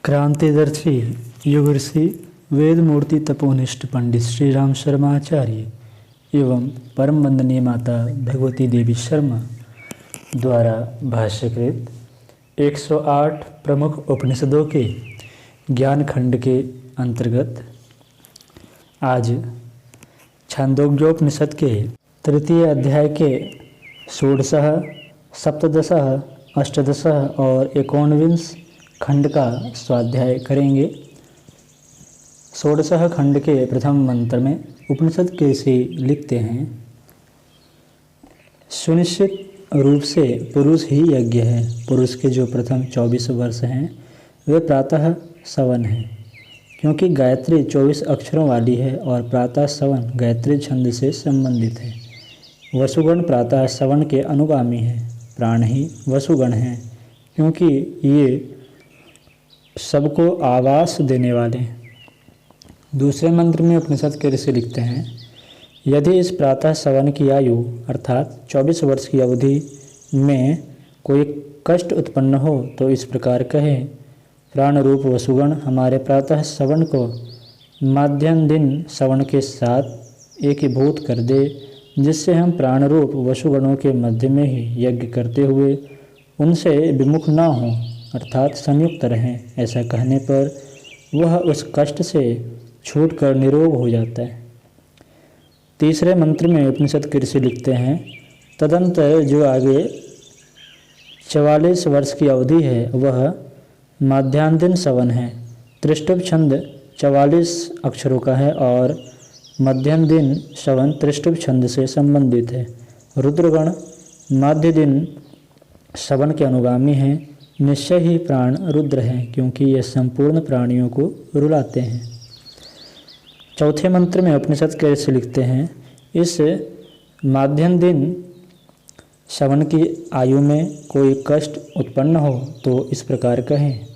क्रांतिदर्शी युग ऋषि वेद मूर्ति तपोनिष्ठ पंडित श्री राम शर्मा आचार्य एवं परम वंदनीय माता भगवती देवी शर्मा द्वारा भाष्यकृत 108 प्रमुख उपनिषदों के ज्ञान खंड के अंतर्गत आज छांदोग्योपनिषद के तृतीय अध्याय के 16, 17, 18 और 19 खंड का स्वाध्याय करेंगे। 16 खंड के प्रथम मंत्र में उपनिषद के ऋषि लिखते हैं, सुनिश्चित रूप से पुरुष ही यज्ञ है। पुरुष के जो प्रथम 24 वर्ष हैं वे प्रातः सवन हैं, क्योंकि गायत्री 24 अक्षरों वाली है और प्रातः सवन गायत्री छंद से संबंधित है। वसुगण प्रातः सवन के अनुगामी है। प्राण ही वसुगण हैं, क्योंकि ये सबको आवास देने वाले हैं। दूसरे मंत्र में उपनिषद के ऋषि लिखते हैं, यदि इस प्रातः सवन की आयु अर्थात 24 वर्ष की अवधि में कोई कष्ट उत्पन्न हो तो इस प्रकार कहे, प्राण रूप वसुगण हमारे प्रातः सवन को माध्याह्न दिन सवन के साथ एकीभूत कर दे, जिससे हम प्राण रूप वसुगणों के मध्य में ही यज्ञ करते हुए उनसे विमुख न हों अर्थात संयुक्त रहें। ऐसा कहने पर वह उस कष्ट से छूटकर निरोग हो जाता है। तीसरे मंत्र में उपनिषद के ऋषि लिखते हैं, तदंतर जो आगे 44 वर्ष की अवधि है वह माध्याह्न दिन सवन है। त्रिष्टुप छंद 44 अक्षरों का है और मध्याह्न दिन सवन त्रिष्टुप छंद से संबंधित है। रुद्रगण माध्य दिन सवन के अनुगामी हैं। निश्चय ही प्राण रुद्र हैं, क्योंकि ये संपूर्ण प्राणियों को रुलाते हैं। चौथे मंत्र में उपनिषद के ऋषि लिखते हैं, इस माध्याह्न दिन सवन की आयु में कोई कष्ट उत्पन्न हो तो इस प्रकार कहें,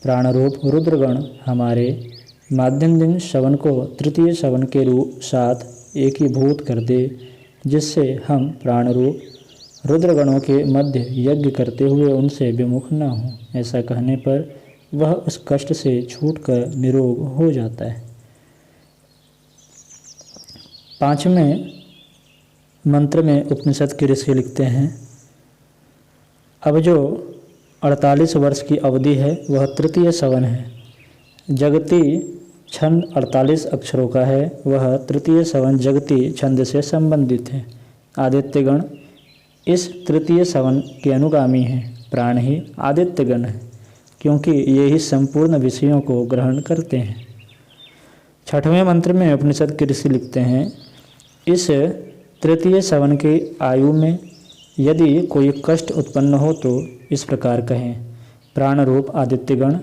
प्राण रूप रुद्रगण हमारे माध्याह्न दिन सवन को तृतीय सवन के रूप साथ एकीभूत कर दे, जिससे हम प्राण रूप रुद्रगणों के मध्य यज्ञ करते हुए उनसे विमुख न हों। ऐसा कहने पर वह उस कष्ट से छूटकर निरोग हो जाता है। पांचवें मंत्र में उपनिषद के ऋषि लिखते हैं, अब जो 48 वर्ष की अवधि है वह तृतीय सवन है। जगती छंद 48 अक्षरों का है। वह तृतीय सवन जगती छंद से संबंधित है। आदित्यगण इस तृतीय सवन के अनुगामी हैं। प्राण ही आदित्यगण है, क्योंकि ये ही संपूर्ण विषयों को ग्रहण करते हैं। छठवें मंत्र में उपनिषद के ऋषि लिखते हैं, इस तृतीय सवन की आयु में यदि कोई कष्ट उत्पन्न हो तो इस प्रकार कहें, प्राण रूप आदित्यगण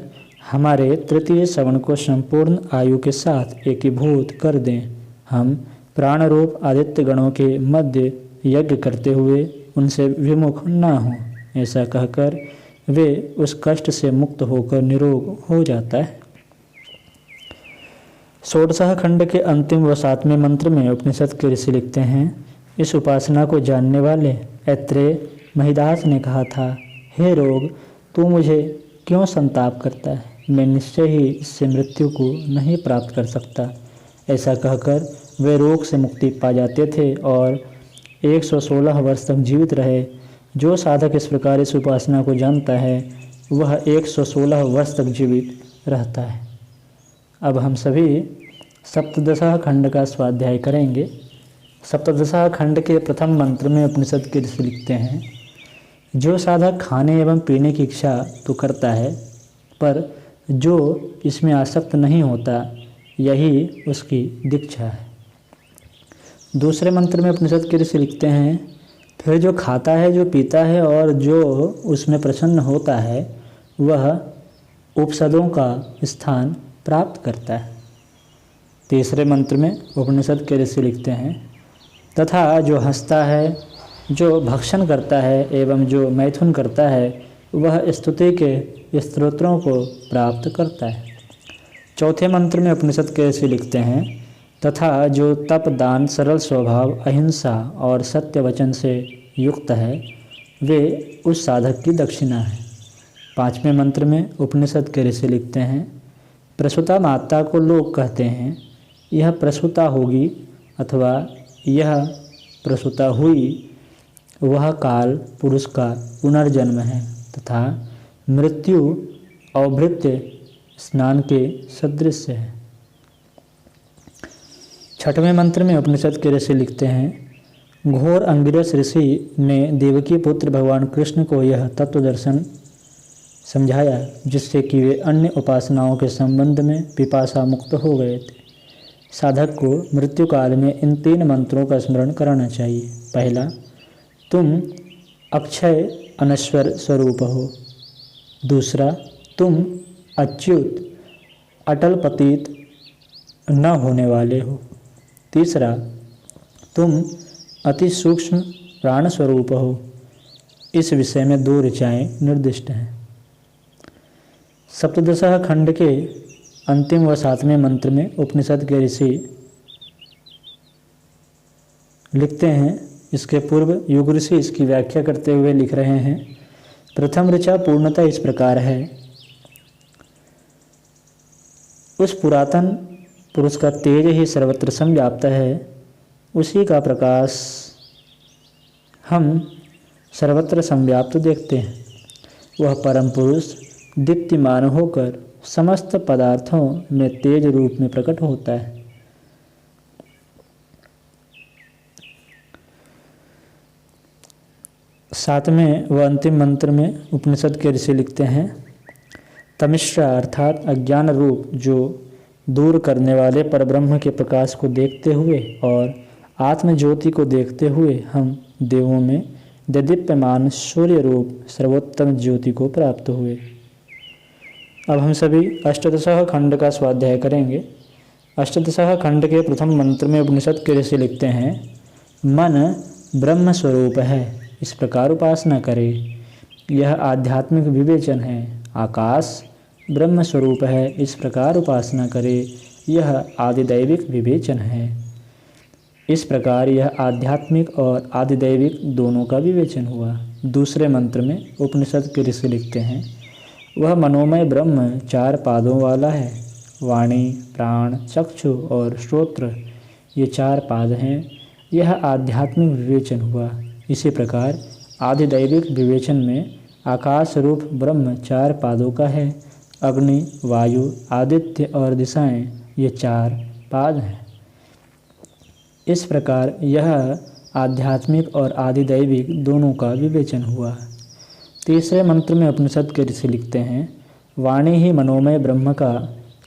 हमारे तृतीय सवन को संपूर्ण आयु के साथ एकीभूत कर दें। हम प्राण रूप आदित्यगणों के मध्य यज्ञ करते हुए उनसे विमुख न हों। ऐसा कहकर वे उस कष्ट से मुक्त होकर निरोग हो जाता है। 16 खंड के अंतिम व 7वें मंत्र में उपनिषद के ऋषि लिखते हैं, इस उपासना को जानने वाले ऐत्रेय महिदास ने कहा था, हे रोग, तू मुझे क्यों संताप करता है? मैं निश्चय ही इससे मृत्यु को नहीं प्राप्त कर सकता। ऐसा कहकर वे रोग से मुक्ति पा जाते थे और 116 वर्ष तक जीवित रहे। जो साधक इस प्रकार इस उपासना को जानता है वह 116 वर्ष तक जीवित रहता है। अब हम सभी सप्तदश खंड का स्वाध्याय करेंगे। सप्तदश खंड के प्रथम मंत्र में उपनिषद के ऋषि लिखते हैं, जो साधक खाने एवं पीने की इच्छा तो करता है, पर जो इसमें आसक्त नहीं होता, यही उसकी दीक्षा है। दूसरे मंत्र में उपनिषद के ऋषि लिखते हैं, फिर जो खाता है, जो पीता है और जो उसमें प्रसन्न होता है वह उपसदों का स्थान प्राप्त करता है। तीसरे मंत्र में उपनिषद के ऋषि लिखते हैं, तथा जो हंसता है, जो भक्षण करता है एवं जो मैथुन करता है वह स्तुति के स्तोत्रों को प्राप्त करता है। चौथे मंत्र में उपनिषद के ऋषि लिखते हैं, तथा जो तप दान सरल स्वभाव अहिंसा और सत्य वचन से युक्त है वे उस साधक की दक्षिणा है। 5वें मंत्र में उपनिषद के ऋषि लिखते हैं, प्रसूता माता को लोग कहते हैं यह प्रसूता होगी अथवा यह प्रसूता हुई, वह काल पुरुष का पुनर्जन्म है तथा मृत्यु अवभृत्य स्नान के सदृश है। 6वें मंत्र में उपनिषद के ऋषि लिखते हैं, घोर अंगिरस ऋषि ने देवकी पुत्र भगवान कृष्ण को यह तत्व दर्शन समझाया जिससे कि वे अन्य उपासनाओं के संबंध में पिपासा मुक्त हो गए थे। साधक को मृत्यु काल में इन 3 मंत्रों का स्मरण कराना चाहिए। पहला, तुम अक्षय अनश्वर स्वरूप हो। दूसरा, तुम अच्युत अटल पतित न होने वाले हो। तीसरा, तुम अति सूक्ष्म प्राण स्वरूप हो। इस विषय में 2 ऋचाएँ निर्दिष्ट हैं। सप्तदशः खंड के अंतिम व 7वें मंत्र में उपनिषद के ऋषि लिखते हैं, इसके पूर्व युग ऋषि इसकी व्याख्या करते हुए लिख रहे हैं, प्रथम ऋचा पूर्णतः इस प्रकार है, उस पुरातन पुरुष का तेज ही सर्वत्र संव्याप्त है, उसी का प्रकाश हम सर्वत्र संव्याप्त देखते हैं। वह परम पुरुष दीप्तिमान होकर समस्त पदार्थों में तेज रूप में प्रकट होता है। सातवें व अंतिम मंत्र में उपनिषद के ऋषि लिखते हैं, तमिश्रा अर्थात अज्ञान रूप जो दूर करने वाले परब्रह्म के प्रकाश को देखते हुए और आत्म ज्योति को देखते हुए हम देवों में दीप्यमान सूर्य रूप सर्वोत्तम ज्योति को प्राप्त हुए। अब हम सभी अष्टदशः खंड का स्वाध्याय करेंगे। अष्टदशः खंड के प्रथम मंत्र में उपनिषद के ऋषि लिखते हैं, मन ब्रह्म स्वरूप है, इस प्रकार उपासना करे, यह आध्यात्मिक विवेचन है। आकाश ब्रह्म स्वरूप है, इस प्रकार उपासना करे, यह आदिदैविक विवेचन है। इस प्रकार यह आध्यात्मिक और आदिदैविक दोनों का विवेचन हुआ। दूसरे मंत्र में उपनिषद के ऋषि लिखते हैं, वह मनोमय ब्रह्म 4 पादों वाला है। वाणी, प्राण, चक्षु और श्रोत्र ये 4 पाद हैं। यह आध्यात्मिक विवेचन हुआ। इसी प्रकार आदिदैविक विवेचन में आकाश रूप ब्रह्म 4 पादों का है। अग्नि, वायु, आदित्य और दिशाएं ये 4 पाद हैं। इस प्रकार यह आध्यात्मिक और आदिदैविक दोनों का विवेचन हुआ। तीसरे मंत्र में उपनिषद के ऋषि लिखते हैं, वाणी ही मनोमय ब्रह्म का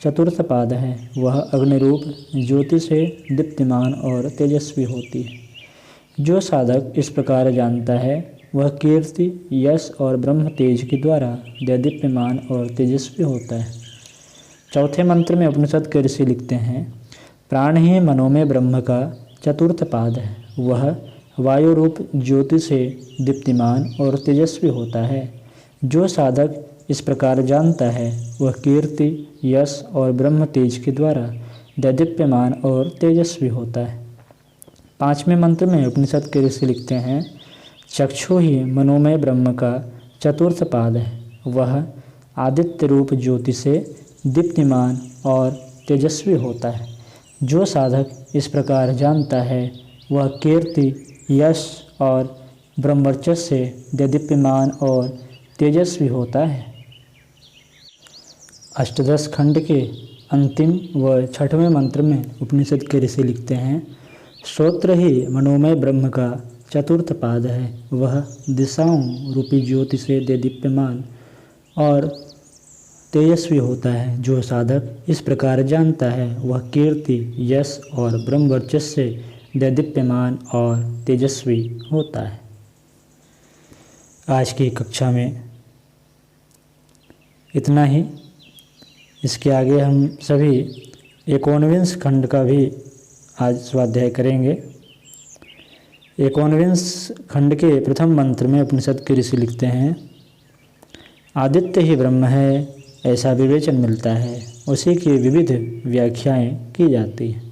चतुर्थ पाद है। वह अग्निरूप ज्योति से दीप्तिमान और तेजस्वी होती है। जो साधक इस प्रकार जानता है वह कीर्ति, यश और ब्रह्म तेज के द्वारा दीप्यमान और तेजस्वी होता है। चौथे मंत्र में उपनिषद के ऋषि लिखते हैं, प्राण ही मनोमय ब्रह्म का चतुर्थ पाद है। वह वायु रूप ज्योति से दीप्तिमान और तेजस्वी होता है। जो साधक इस प्रकार जानता है वह कीर्ति, यश और ब्रह्म तेज के द्वारा दैदीप्यमान और तेजस्वी होता है। 5वें मंत्र में उपनिषद के ऋषि लिखते हैं, चक्षु ही मनोमय ब्रह्म का चतुर्थ पाद है। वह आदित्य रूप ज्योति से दीप्तिमान और तेजस्वी होता है। जो साधक इस प्रकार जानता है वह कीर्ति, यश और ब्रह्मवर्चस्व से दीप्यमान और तेजस्वी होता है। अष्टदश खंड के अंतिम व 6वें मंत्र में उपनिषद के ऋषि लिखते हैं, श्रोत्र ही मनोमय ब्रह्म का चतुर्थ पाद है। वह दिशाओं रूपी ज्योति से दीप्यमान और तेजस्वी होता है। जो साधक इस प्रकार जानता है वह कीर्ति, यश और ब्रह्मवर्चस्व से दीप्यमान और तेजस्वी होता है। आज की कक्षा में इतना ही। इसके आगे हम सभी 19वें खंड का भी आज स्वाध्याय करेंगे। 19वें खंड के प्रथम मंत्र में उपनिषद के ऋषि लिखते हैं, आदित्य ही ब्रह्म है, ऐसा विवेचन मिलता है। उसी की विविध व्याख्याएं की जाती हैं।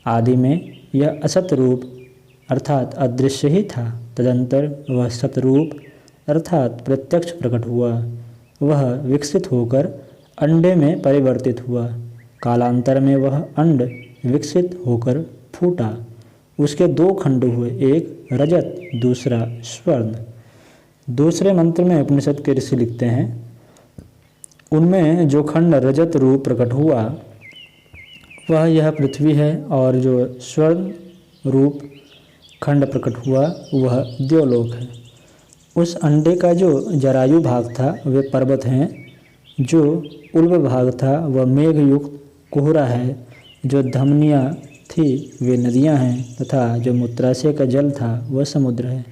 आदि में यह असत रूप अर्थात अदृश्य ही था। तदंतर वह सतरूप अर्थात प्रत्यक्ष प्रकट हुआ। वह विकसित होकर अंडे में परिवर्तित हुआ। कालांतर में वह अंड विकसित होकर फूटा। उसके दो खंड हुए, एक रजत दूसरा स्वर्ण। दूसरे मंत्र में उपनिषद के ऋषि लिखते हैं, उनमें जो खंड रजत रूप प्रकट हुआ वह यह पृथ्वी है, और जो स्वर्ण रूप खंड प्रकट हुआ वह देवलोक है। उस अंडे का जो जरायु भाग था वे पर्वत हैं, जो उल्ब भाग था वह मेघ युक्त कोहरा है, जो धमनियाँ थी वे नदियाँ हैं, तथा जो मूत्राशय का जल था वह समुद्र है।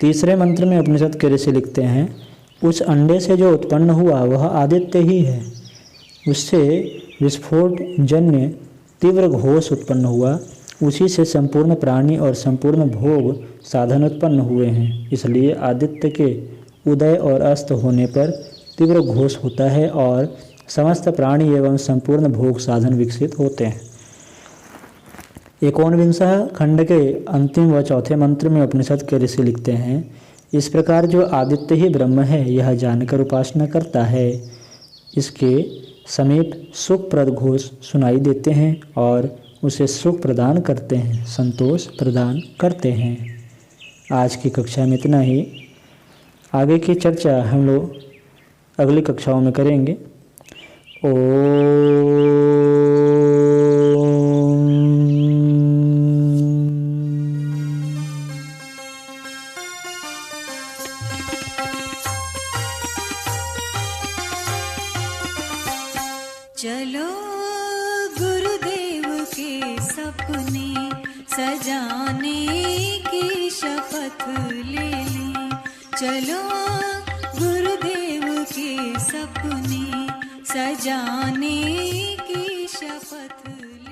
तीसरे मंत्र में उपनिषद के ऋषि लिखते हैं, उस अंडे से जो उत्पन्न हुआ वह आदित्य ही है। उससे विस्फोट जन्य तीव्र घोष उत्पन्न हुआ, उसी से संपूर्ण प्राणी और संपूर्ण भोग साधन उत्पन्न हुए हैं। इसलिए आदित्य के उदय और अस्त होने पर तीव्र घोष होता है और समस्त प्राणी एवं संपूर्ण भोग साधन विकसित होते हैं। 49वें खंड के अंतिम व चौथे मंत्र में उपनिषद के ऋषि लिखते हैं, इस प्रकार जो आदित्य ही ब्रह्म है यह जानकर उपासना करता है, इसके समीप सुखप्रद घोष सुनाई देते हैं और उसे सुख प्रदान करते हैं, संतोष प्रदान करते हैं। आज की कक्षा में इतना ही। आगे की चर्चा हम लोग अगली कक्षाओं में करेंगे। चलो गुरुदेव के सपने सजाने की शपथ ले ली। चलो गुरुदेव के सपने सजाने की शपथ ले